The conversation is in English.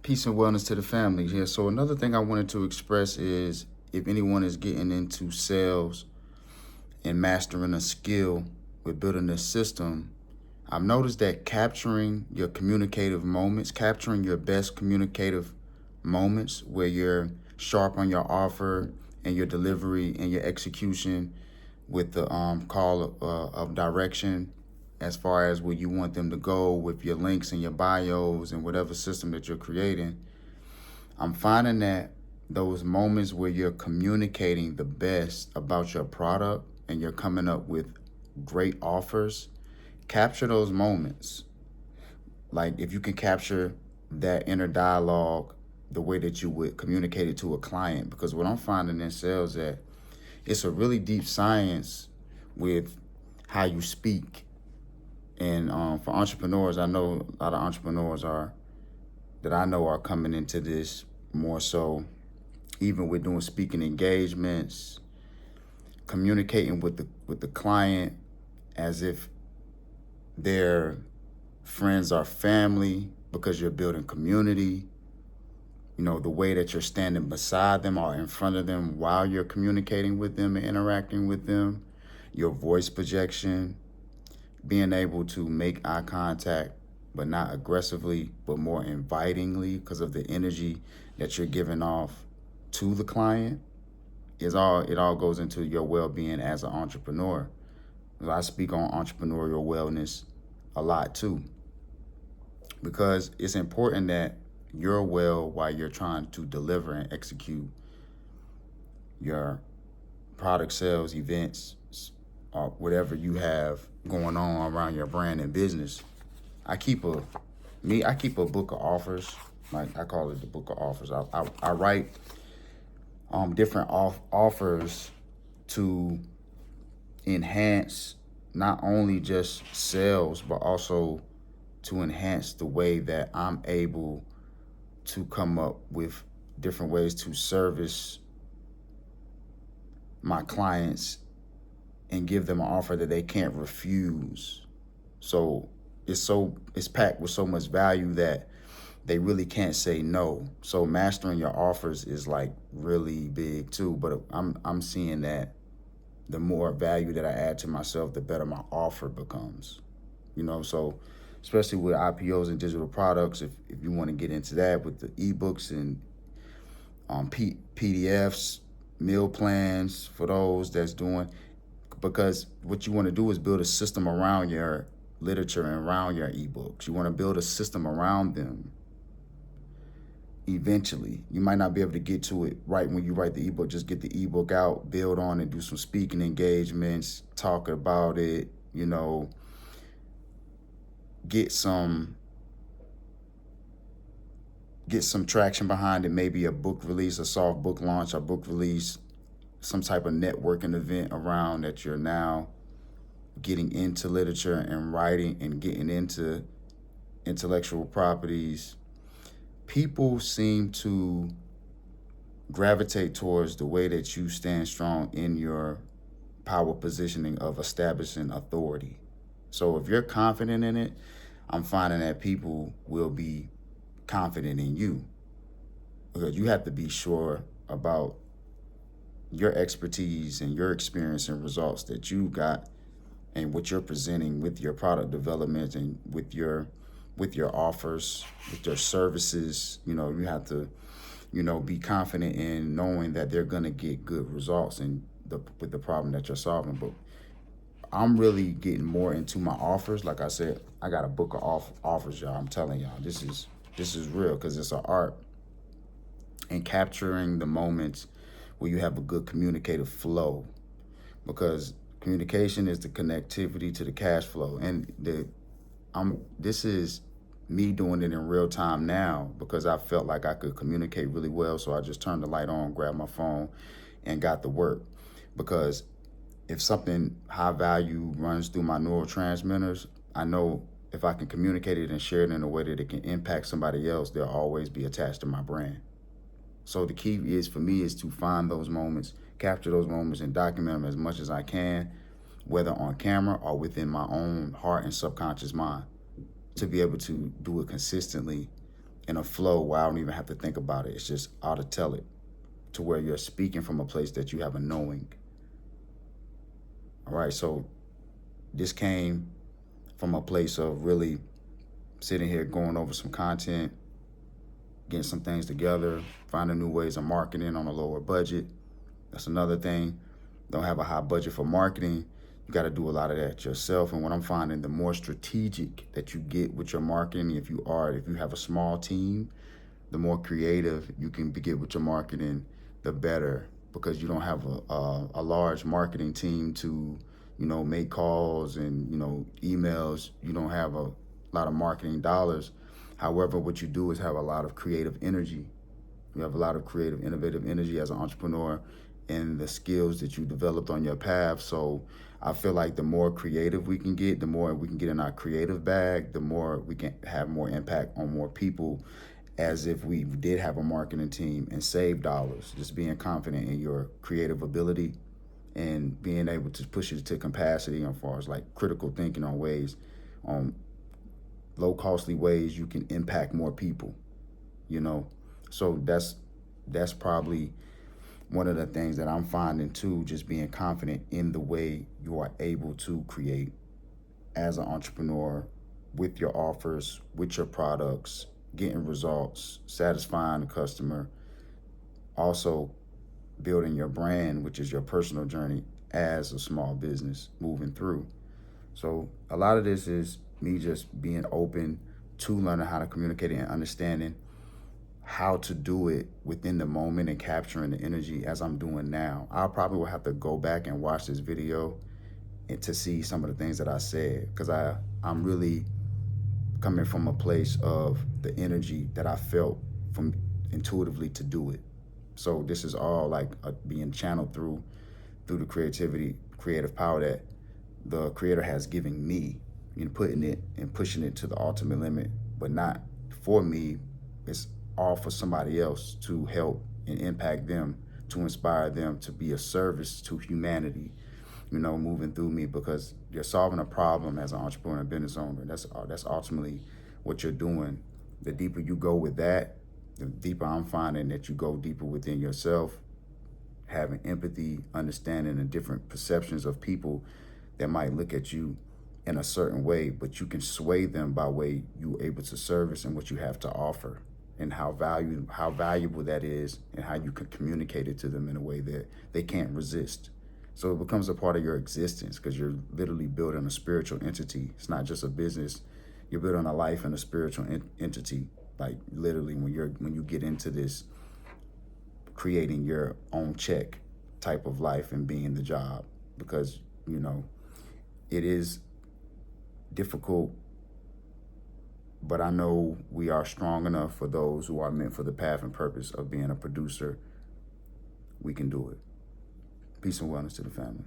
Peace and wellness to the family. Yeah. So another thing I wanted to express is if anyone is getting into sales and mastering a skill with building a system, I've noticed that capturing your communicative moments, capturing your best communicative moments where you're sharp on your offer and your delivery and your execution with the call of direction as far as where you want them to go with your links and your bios and whatever system that you're creating. I'm finding that those moments where you're communicating the best about your product and you're coming up with great offers, capture those moments. Like if you can capture that inner dialogue the way that you would communicate it to a client, because what I'm finding in sales that it's a really deep science with how you speak. And for entrepreneurs, I know a lot of entrepreneurs are coming into this more so, even with doing speaking engagements, communicating with the client as if their friends are family because you're building community. You know, the way that you're standing beside them or in front of them while you're communicating with them and interacting with them, your voice projection, being able to make eye contact, but not aggressively, but more invitingly because of the energy that you're giving off to the client. It all goes into your well-being as an entrepreneur. I speak on entrepreneurial wellness a lot too, because it's important that you're well while you're trying to deliver and execute your product sales, events, or whatever you have going on around your brand and business. I keep a book of offers. Like I call it the book of offers. I write different offers to enhance not only just sales, but also to enhance the way that I'm able to come up with different ways to service my clients and give them an offer that they can't refuse. So it's packed with so much value that they really can't say no. So mastering your offers is like really big too. But I'm seeing that the more value that I add to myself, the better my offer becomes. You know, so especially with IPOs and digital products, if you want to get into that with the ebooks and PDFs, meal plans for those that's doing, because what you want to do is build a system around your literature and around your ebooks. You want to build a system around them. Eventually, you might not be able to get to it right when you write the ebook. Just get the ebook out, build on it, do some speaking engagements, talk about it, you know, get some traction behind it, maybe a book release, a soft book launch, a book release, some type of networking event around that you're now getting into literature and writing and getting into intellectual properties. People seem to gravitate towards the way that you stand strong in your power positioning of establishing authority. So if you're confident in it, I'm finding that people will be confident in you, because you have to be sure about your expertise and your experience and results that you got and what you're presenting with your product development and with your offers, with your services. You know, you have to, you know, be confident in knowing that they're going to get good results with the problem that you're solving. But I'm really getting more into my offers. Like I said, I got a book of offers, y'all. I'm telling y'all, this is real, because it's an art. And capturing the moments where you have a good communicative flow, because communication is the connectivity to the cash flow. And this is me doing it in real time now, because I felt like I could communicate really well. So I just turned the light on, grabbed my phone, and got to work. Because if something high value runs through my neurotransmitters, I know if I can communicate it and share it in a way that it can impact somebody else, they'll always be attached to my brand. So the key is for me is to find those moments, capture those moments, and document them as much as I can, whether on camera or within my own heart and subconscious mind, to be able to do it consistently in a flow where I don't even have to think about it. It's just I'll tell it, to where you're speaking from a place that you have a knowing. All right, so this came from a place of really sitting here going over some content, getting some things together, finding new ways of marketing on a lower budget. That's another thing. Don't have a high budget for marketing. You got to do a lot of that yourself. And what I'm finding, the more strategic that you get with your marketing, if you have a small team, the more creative you can get with your marketing, the better, because you don't have a large marketing team to, make calls and, emails. You don't have a lot of marketing dollars. However, what you do is have a lot of creative energy. You have a lot of creative, innovative energy as an entrepreneur and the skills that you developed on your path. So I feel like the more creative we can get, the more we can get in our creative bag, the more we can have more impact on more people, as if we did have a marketing team, and save dollars. Just being confident in your creative ability and being able to push it to capacity as far as like critical thinking on ways, on low costly ways you can impact more people, So that's probably one of the things that I'm finding too, just being confident in the way you are able to create as an entrepreneur, with your offers, with your products, getting results, satisfying the customer, also building your brand, which is your personal journey as a small business moving through. So a lot of this is me just being open to learning how to communicate and understanding how to do it within the moment and capturing the energy as I'm doing now. I probably will have to go back and watch this video and to see some of the things that I said, because I'm really coming from a place of the energy that I felt from intuitively to do it. So this is all like being channeled through the creative power that the creator has given me, putting it and pushing it to the ultimate limit, but not for me. It's all for somebody else, to help and impact them, to inspire them to be a service to humanity, moving through me, because you're solving a problem as an entrepreneur and business owner. That's ultimately what you're doing. The deeper you go with that, the deeper I'm finding that you go deeper within yourself, having empathy, understanding the different perceptions of people that might look at you in a certain way, but you can sway them by way you're able to service and what you have to offer, and how valuable that is, and how you can communicate it to them in a way that they can't resist. So it becomes a part of your existence, because you're literally building a spiritual entity. It's not just a business. You're building a life and a spiritual entity. Like literally, when you get into this, creating your own check type of life and being the job, because it is difficult, but I know we are strong enough for those who are meant for the path and purpose of being a producer. We can do it. Peace and wellness to the family.